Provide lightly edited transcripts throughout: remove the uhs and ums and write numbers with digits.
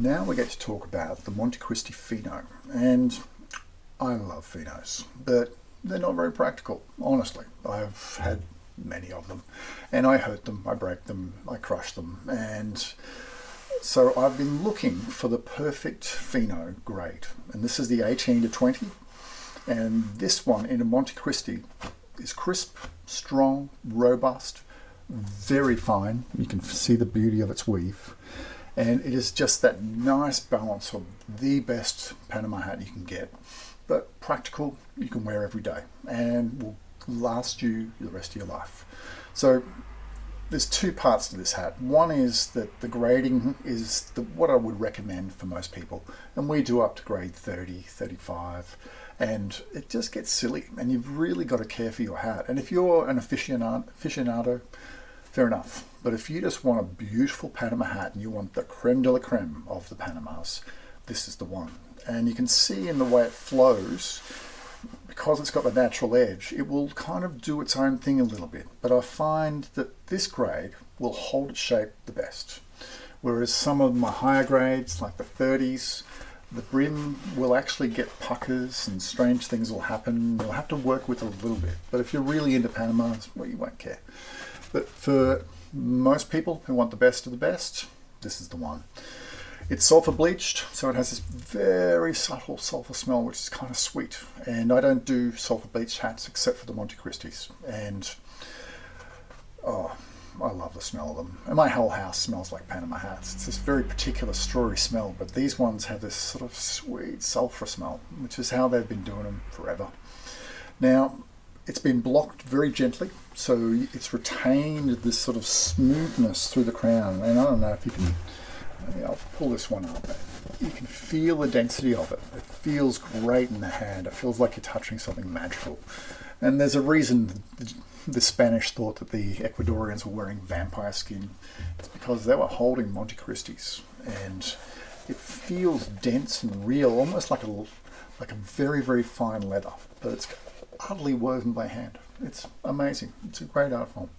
Now we get to talk about the Montechristi Fino, and I love Finos, but they're not very practical, honestly. I've had many of them, and I hurt them, I break them, I crush them, and so I've been looking for the perfect Fino grade, and this is the 18 to 20, and this one in a Montechristi is crisp, strong, robust, very fine. You can see the beauty of its weave. And it is just that nice balance of the best Panama hat you can get, but practical, you can wear every day and will last you the rest of your life. So there's two parts to this hat. One is that the grading is what I would recommend for most people, and we do up to grade 30, 35, and it just gets silly, and you've really got to care for your hat. And if you're an aficionado, fair enough. But if you just want a beautiful Panama hat and you want the creme de la creme of the Panamas, this is the one. And you can see in the way it flows, because it's got the natural edge, it will kind of do its own thing a little bit. But I find that this grade will hold its shape the best. Whereas some of my higher grades, like the 30s, the brim will actually get puckers and strange things will happen. You'll have to work with it a little bit. But if you're really into Panamas, well, you won't care. But for most people who want the best of the best, this is the one. It's sulfur bleached, so it has this very subtle sulfur smell, which is kind of sweet. And I don't do sulfur bleached hats except for the Montechristis. And oh, I love the smell of them. And my whole house smells like Panama hats. It's this very particular strawy smell, but these ones have this sort of sweet sulfur smell, which is how they've been doing them forever. Now, it's been blocked very gently, so it's retained this sort of smoothness through the crown. And I don't know if you can, I'll pull this one up. You can feel the density of it. It feels great in the hand. It feels like you're touching something magical. And there's a reason the Spanish thought that the Ecuadorians were wearing vampire skin. It's because they were holding Montechristis, and it feels dense and real, almost like a very, very fine leather, but it's utterly woven by hand. It's amazing. It's a great art form.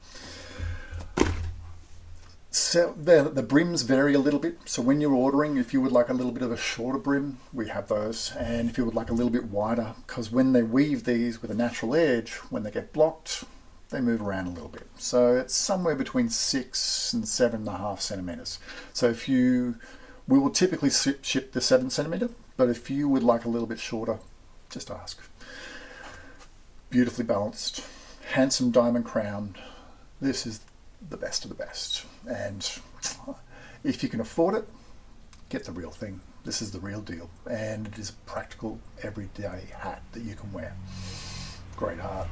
So the brims vary a little bit. So when you're ordering, if you would like a little bit of a shorter brim, we have those. And if you would like a little bit wider, because when they weave these with a natural edge, when they get blocked, they move around a little bit. So it's somewhere between 6 and 7.5 centimeters. So we will typically ship the 7 centimeter, but if you would like a little bit shorter, just ask. Beautifully balanced, handsome diamond crown. This is the best of the best. And if you can afford it, get the real thing. This is the real deal. And it is a practical, everyday hat that you can wear. Great art.